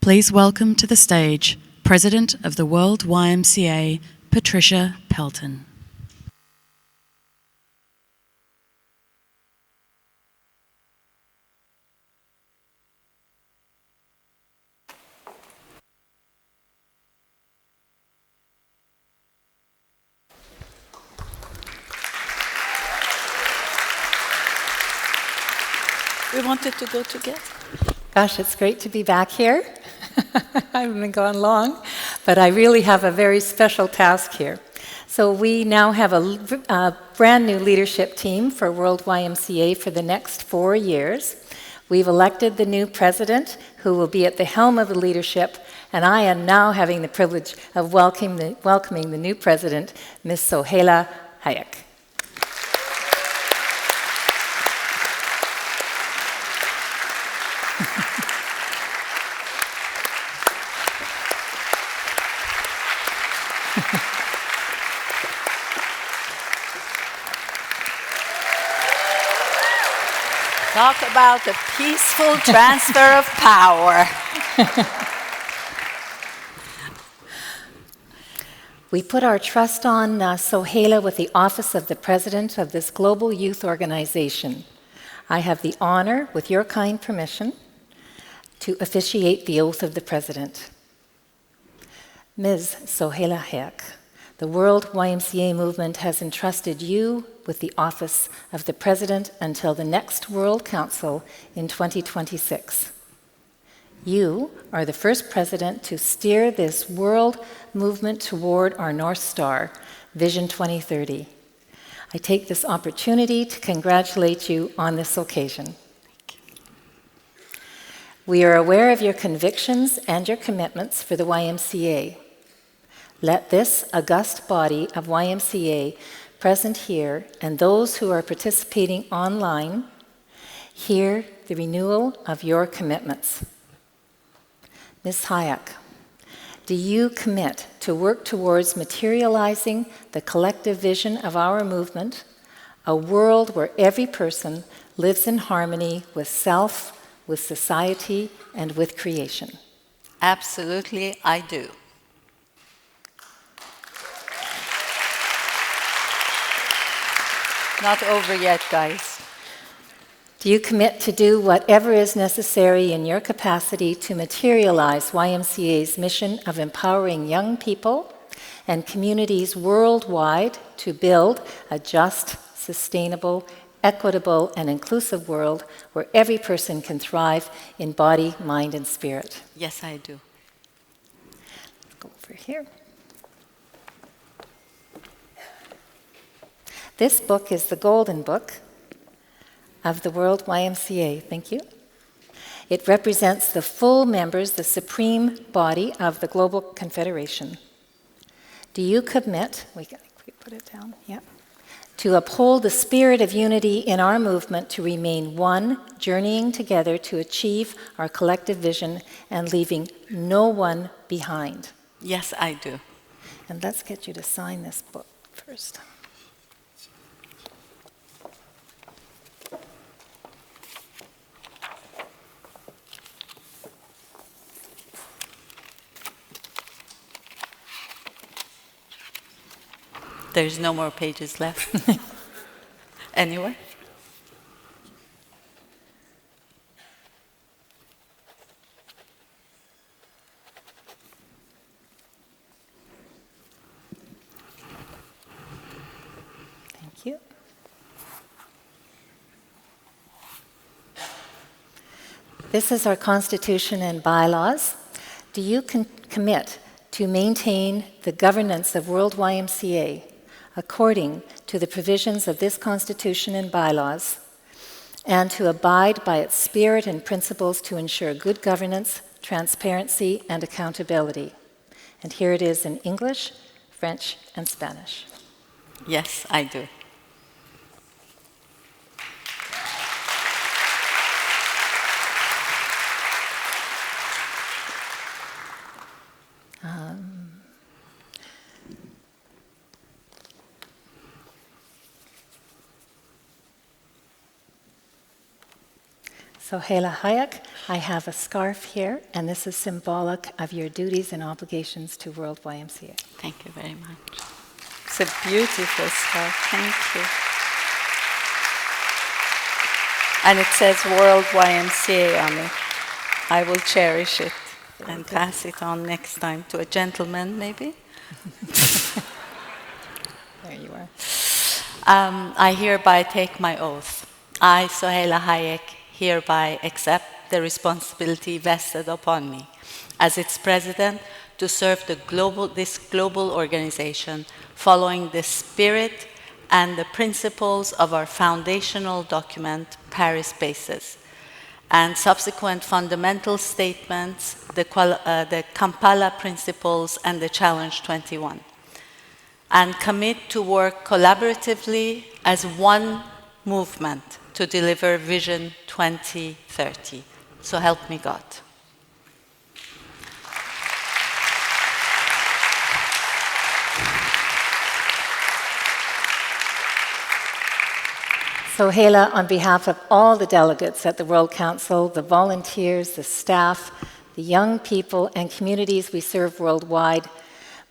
Please welcome to the stage President of the World YMCA, Patricia Pelton. We wanted to go together. Gosh, it's great to be back here. I haven't been gone long, but I really have a very special task here. So we now have a brand new leadership team for World YMCA for the next 4 years. We've elected the new president who will be at the helm of the leadership, and I am now having the privilege of welcoming the new president, Ms. Soheila Hayek. Talk about a peaceful transfer of power. We put our trust on Soheila with the office of the president of this global youth organization. I have the honor, with your kind permission, to officiate the oath of the president. Ms. Soheila Hayek, the World YMCA movement has entrusted you with the office of the president until the next World Council in 2026. You are the first president to steer this world movement toward our North Star, Vision 2030. I take this opportunity to congratulate you on this occasion. We are aware of your convictions and your commitments for the YMCA. Let this august body of YMCA present here and those who are participating online hear the renewal of your commitments. Ms. Hayek, do you commit to work towards materializing the collective vision of our movement, a world where every person lives in harmony with self, with society, and with creation? Absolutely, I do. Not over yet, guys. Do you commit to do whatever is necessary in your capacity to materialize YMCA's mission of empowering young people and communities worldwide to build a just, sustainable, equitable, and inclusive world where every person can thrive in body, mind, and spirit? Yes, I do. Let's go over here. This book is the Golden Book of the World YMCA. Thank you. It represents the full members, the supreme body of the Global Confederation. Do you commit, we put it down, yeah, to uphold the spirit of unity in our movement to remain one, journeying together to achieve our collective vision and leaving no one behind? Yes, I do. And let's get you to sign this book first. There's no more pages left. Anyway. Thank you. This is our Constitution and bylaws. Do you commit to maintain the governance of World YMCA according to the provisions of this Constitution and bylaws, and to abide by its spirit and principles to ensure good governance, transparency, and accountability? And here it is in English, French, and Spanish. Yes, I do. Soheila Hayek, I have a scarf here, and this is symbolic of your duties and obligations to World YMCA. Thank you very much. It's a beautiful scarf. Thank you. And it says World YMCA on it. I will cherish it and pass it on next time to a gentleman, maybe. There you are. I hereby take my oath. I, Soheila Hayek, hereby accept the responsibility vested upon me as its president to serve this global organization following the spirit and the principles of our foundational document, Paris Bases, and subsequent fundamental statements, the Kampala Principles and the Challenge 21, and commit to work collaboratively as one movement to deliver Vision 2030. So help me God. Soheila, on behalf of all the delegates at the World Council, the volunteers, the staff, the young people and communities we serve worldwide,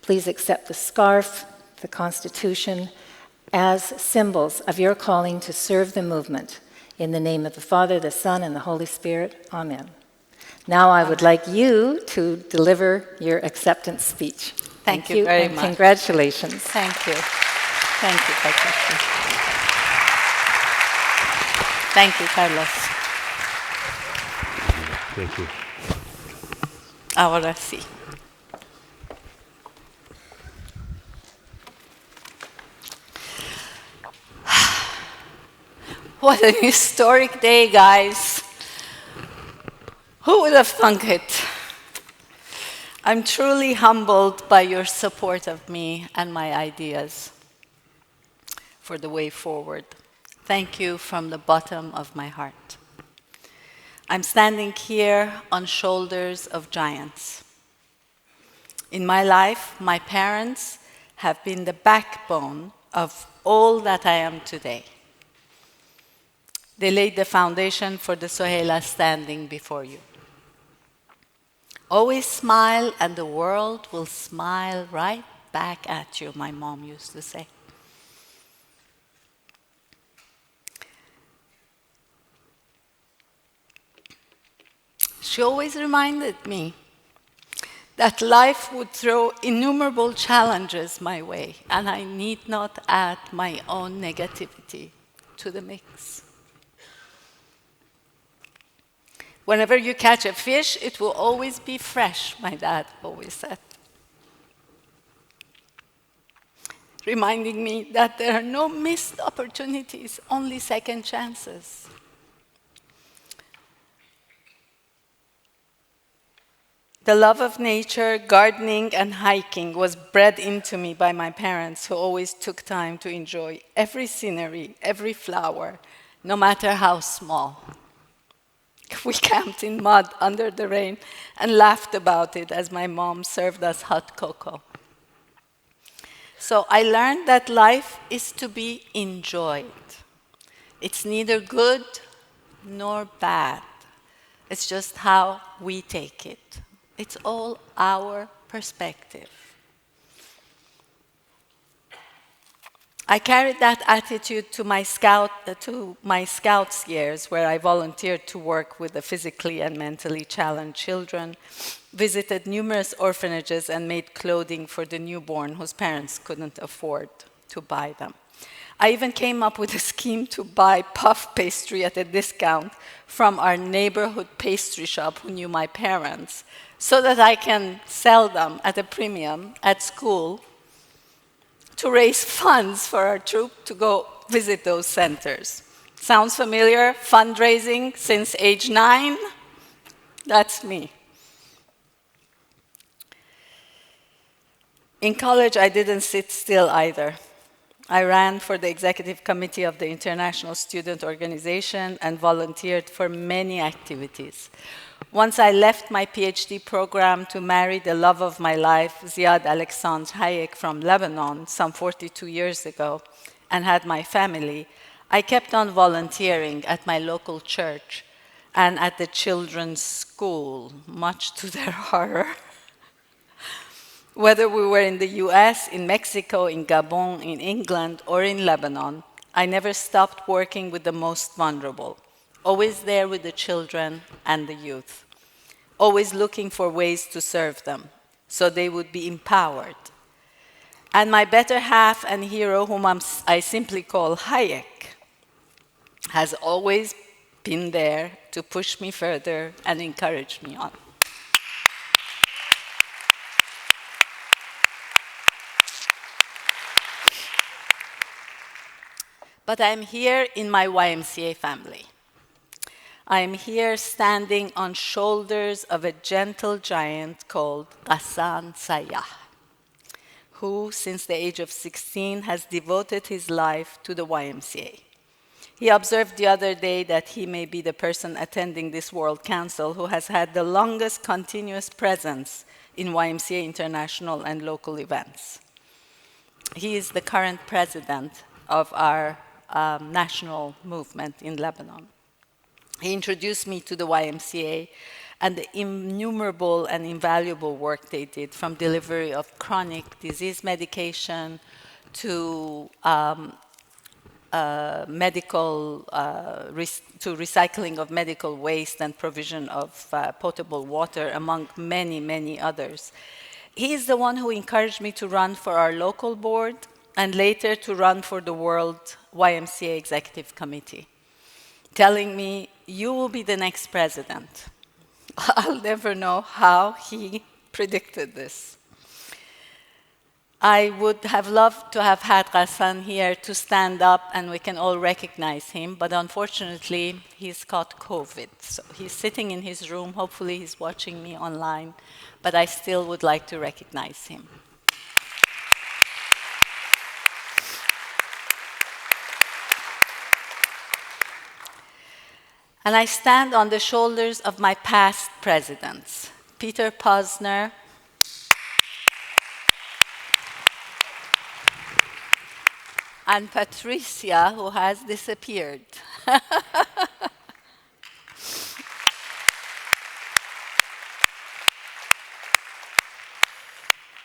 please accept the scarf, the Constitution, as symbols of your calling to serve the movement. In the name of the Father, the Son, and the Holy Spirit, Amen. Now I would like you to deliver your acceptance speech. Thank you very much. Congratulations. Thank you. Thank you, Patricia. Thank you, Carlos. Thank you. Ahora sí. What an historic day, guys. Who would have thunk it? I'm truly humbled by your support of me and my ideas for the way forward. Thank you from the bottom of my heart. I'm standing here on shoulders of giants. In my life, my parents have been the backbone of all that I am today. They laid the foundation for the Soheila standing before you. Always smile and the world will smile right back at you, my mom used to say. She always reminded me that life would throw innumerable challenges my way, and I need not add my own negativity to the mix. Whenever you catch a fish, it will always be fresh, my dad always said. Reminding me that there are no missed opportunities, only second chances. The love of nature, gardening, and hiking was bred into me by my parents, who always took time to enjoy every scenery, every flower, no matter how small. We camped in mud under the rain and laughed about it as my mom served us hot cocoa. So I learned that life is to be enjoyed. It's neither good nor bad. It's just how we take it. It's all our perspective. I carried that attitude to my Scouts years, where I volunteered to work with the physically and mentally challenged children, visited numerous orphanages, and made clothing for the newborn whose parents couldn't afford to buy them. I even came up with a scheme to buy puff pastry at a discount from our neighborhood pastry shop who knew my parents, so that I can sell them at a premium at school to raise funds for our troop to go visit those centers. Sounds familiar? Fundraising since age 9? That's me. In college, I didn't sit still either. I ran for the executive committee of the International Student Organization and volunteered for many activities. Once I left my PhD program to marry the love of my life, Ziad Alexandre Hayek from Lebanon, some 42 years ago, and had my family, I kept on volunteering at my local church and at the children's school, much to their horror. Whether we were in the US, in Mexico, in Gabon, in England, or in Lebanon, I never stopped working with the most vulnerable, always there with the children and the youth, always looking for ways to serve them so they would be empowered. And my better half and hero, whom I simply call Hayek, has always been there to push me further and encourage me on. But I'm here in my YMCA family. I am here standing on shoulders of a gentle giant called Ghassan Sayah, who, since the age of 16, has devoted his life to the YMCA. He observed the other day that he may be the person attending this World Council who has had the longest continuous presence in YMCA international and local events. He is the current president of our national movement in Lebanon. He introduced me to the YMCA and the innumerable and invaluable work they did, from delivery of chronic disease medication to recycling of medical waste and provision of potable water, among many, many others. He is the one who encouraged me to run for our local board and later to run for the World YMCA Executive Committee, telling me, "You will be the next president." I'll never know how he predicted this. I would have loved to have had Ghassan here to stand up and we can all recognize him, but unfortunately, he's caught COVID. So he's sitting in his room. Hopefully, he's watching me online, but I still would like to recognize him. And I stand on the shoulders of my past presidents, Peter Posner, and Patricia, who has disappeared.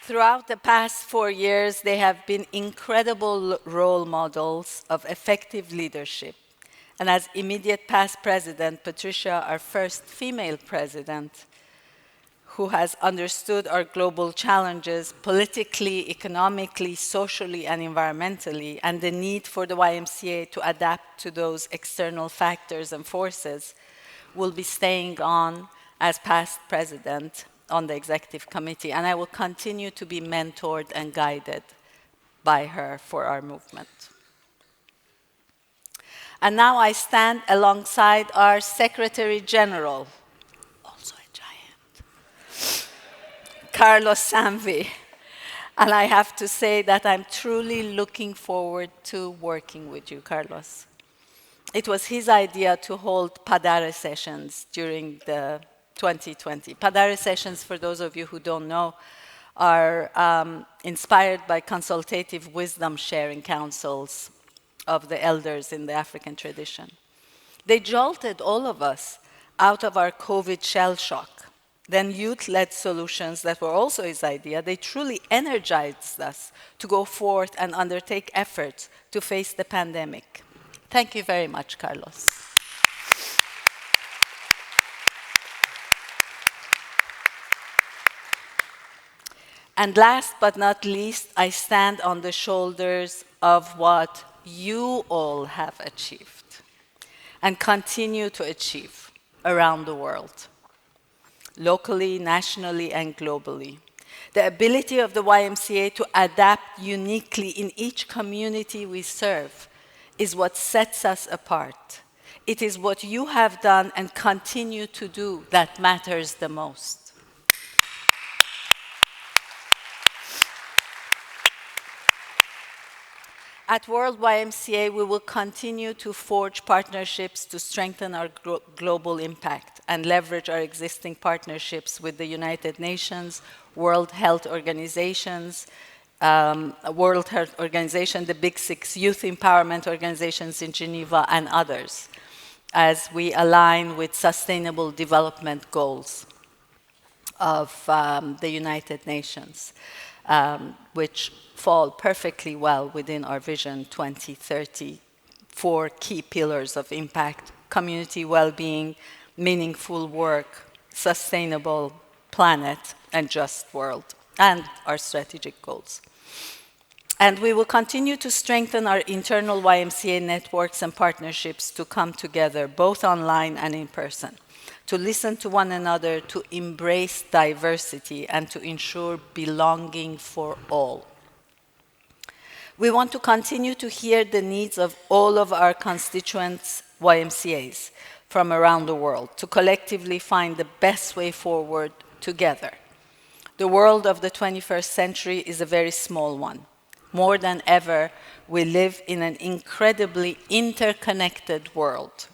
Throughout the past 4 years, they have been incredible role models of effective leadership. And as immediate past president, Patricia, our first female president, who has understood our global challenges politically, economically, socially, and environmentally, and the need for the YMCA to adapt to those external factors and forces, will be staying on as past president on the executive committee. And I will continue to be mentored and guided by her for our movement. And now I stand alongside our Secretary General, also a giant, Carlos Sanvi. And I have to say that I'm truly looking forward to working with you, Carlos. It was his idea to hold Padare sessions during the 2020. Padare sessions, for those of you who don't know, are inspired by consultative wisdom sharing councils of the elders in the African tradition. They jolted all of us out of our COVID shell shock. Then youth-led solutions that were also his idea, they truly energized us to go forth and undertake efforts to face the pandemic. Thank you very much, Carlos. And last but not least, I stand on the shoulders of what you all have achieved and continue to achieve around the world, locally, nationally, and globally. The ability of the YMCA to adapt uniquely in each community we serve is what sets us apart. It is what you have done and continue to do that matters the most. At World YMCA, we will continue to forge partnerships to strengthen our global impact and leverage our existing partnerships with the United Nations, World Health Organizations, the Big Six youth empowerment organizations in Geneva, and others. as we align with Sustainable Development Goals of the United Nations, which fall perfectly well within our Vision 2030, 4 key pillars of impact: community well-being, meaningful work, sustainable planet, and just world, and our strategic goals. And we will continue to strengthen our internal YMCA networks and partnerships to come together, both online and in person, to listen to one another, to embrace diversity, and to ensure belonging for all. We want to continue to hear the needs of all of our constituents' YMCAs from around the world, to collectively find the best way forward together. The world of the 21st century is a very small one. More than ever, we live in an incredibly interconnected world.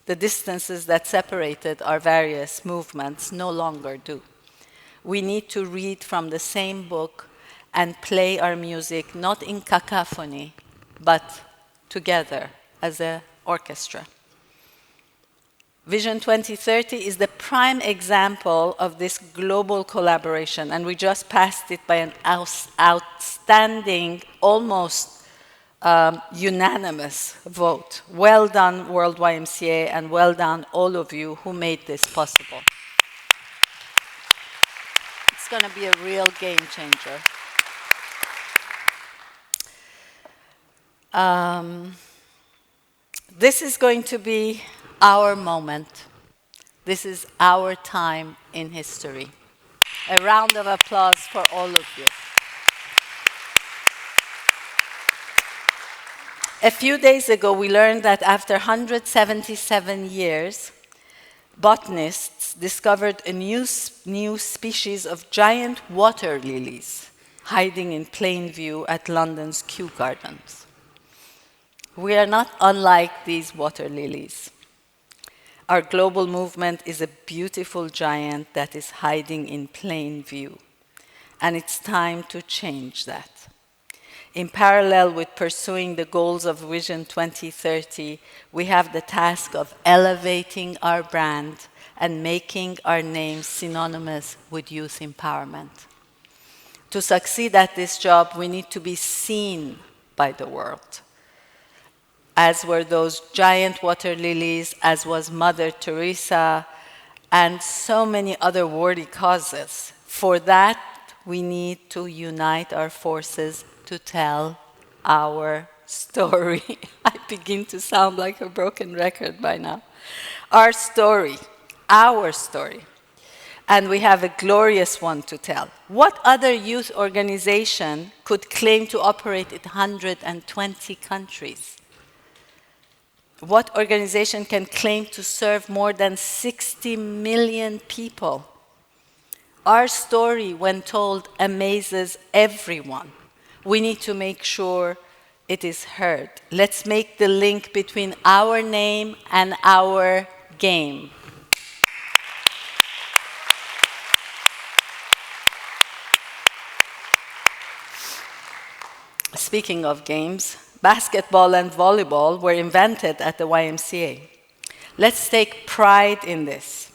The distances that separated our various movements no longer do. We need to read from the same book and play our music not in cacophony, but together as an orchestra. Vision 2030 is the prime example of this global collaboration, and we just passed it by an outstanding, almost unanimous vote. Well done, World YMCA, and well done, all of you who made this possible. It's going to be a real game changer. This is going to be our moment. This is our time in history. A round of applause for all of you. A few days ago, we learned that after 177 years, botanists discovered a new species of giant water lilies hiding in plain view at London's Kew Gardens. We are not unlike these water lilies. Our global movement is a beautiful giant that is hiding in plain view, and it's time to change that. In parallel with pursuing the goals of Vision 2030, we have the task of elevating our brand and making our name synonymous with youth empowerment. To succeed at this job, we need to be seen by the world, as were those giant water lilies, as was Mother Teresa, and so many other worthy causes. For that, we need to unite our forces to tell our story. I begin to sound like a broken record by now. Our story, our story. And we have a glorious one to tell. What other youth organization could claim to operate in 120 countries? What organization can claim to serve more than 60 million people? Our story, when told, amazes everyone. We need to make sure it is heard. Let's make the link between our name and our game. Speaking of games, basketball and volleyball were invented at the YMCA. Let's take pride in this.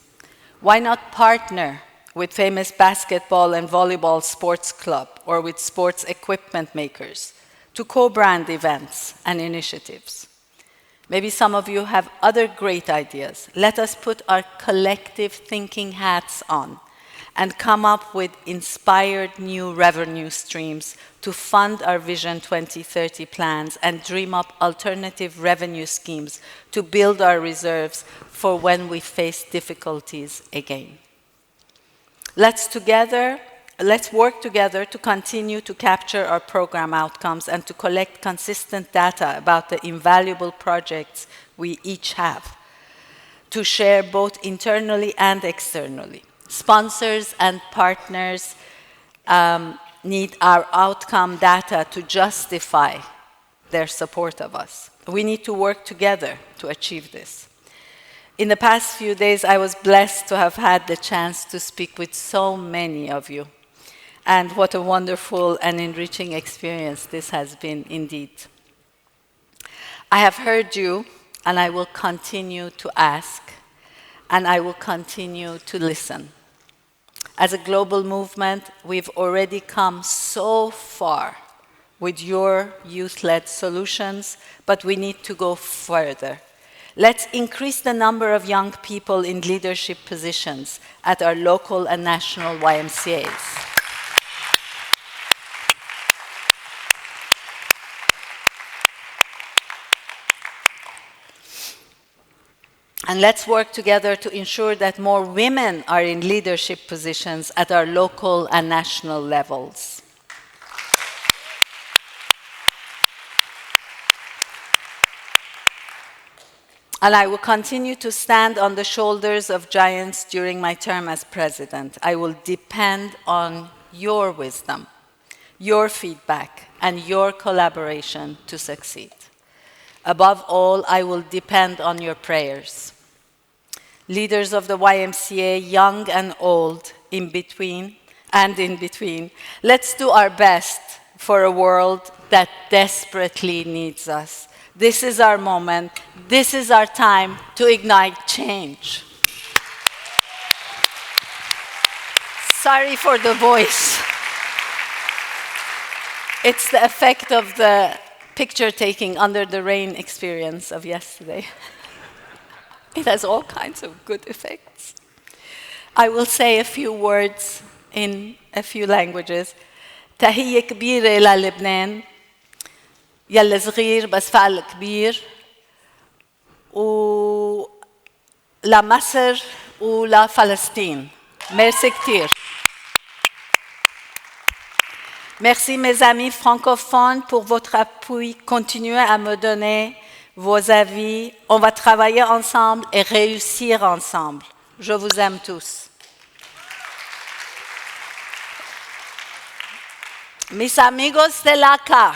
Why not partner with famous basketball and volleyball sports club or with sports equipment makers to co-brand events and initiatives? Maybe some of you have other great ideas. Let us put our collective thinking hats on and come up with inspired new revenue streams to fund our Vision 2030 plans and dream up alternative revenue schemes to build our reserves for when we face difficulties again. Let's work together to continue to capture our program outcomes and to collect consistent data about the invaluable projects we each have, to share both internally and externally. Sponsors and partners need our outcome data to justify their support of us. We need to work together to achieve this. In the past few days, I was blessed to have had the chance to speak with so many of you. And what a wonderful and enriching experience this has been indeed. I have heard you and I will continue to ask, and I will continue to listen. As a global movement, we've already come so far with your youth-led solutions, but we need to go further. Let's increase the number of young people in leadership positions at our local and national YMCAs. And let's work together to ensure that more women are in leadership positions at our local and national levels. And I will continue to stand on the shoulders of giants during my term as president. I will depend on your wisdom, your feedback, and your collaboration to succeed. Above all, I will depend on your prayers. Leaders of the YMCA, young and old, in between, let's do our best for a world that desperately needs us. This is our moment. This is our time to ignite change. Sorry for the voice. It's the effect of the picture-taking under the rain experience of yesterday. It has all kinds of good effects. I will say a few words in a few languages. تحية كبيرة للبنان يلي صغير بس فعل كبير ولمصر ولفلسطين. Merci كتير. Merci mes amis francophones pour votre appui. Continuez à me donner vos avis. On va travailler ensemble et réussir ensemble. Je vous aime tous. Mis amigos de la CA,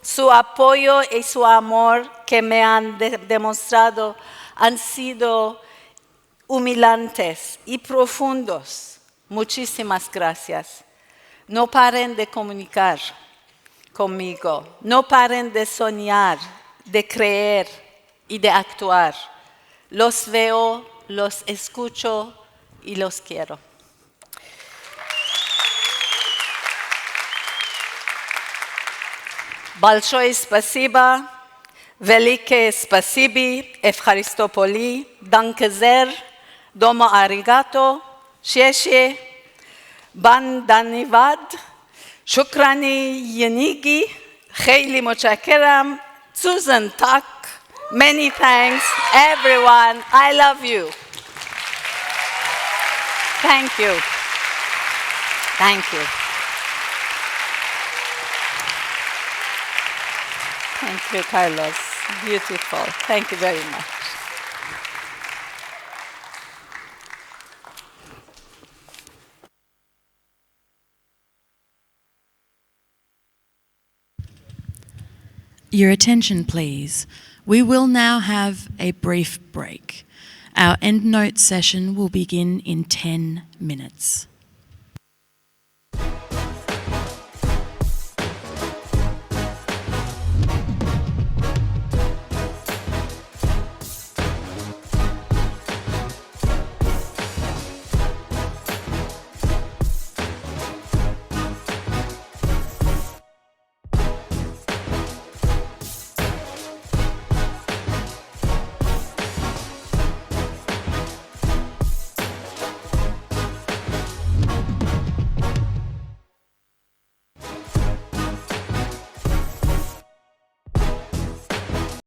su apoyo y su amor que me han demostrado han sido humillantes y profundos. Muchísimas gracias. No paren de comunicar conmigo. No paren de soñar, de creer y de actuar. Los veo, los escucho y los quiero. Большое спасибо, великое спасибо, Евхаристополи, данкезер, домо аригато, шеше, бан данивад, шукрани янigi, خیلی متشکرم, Susan Tak, many thanks, everyone, I love you. Thank you. Thank you. Thank you, Carlos. Beautiful. Thank you very much. Your attention, please. We will now have a brief break. Our EndNote session will begin in 10 minutes.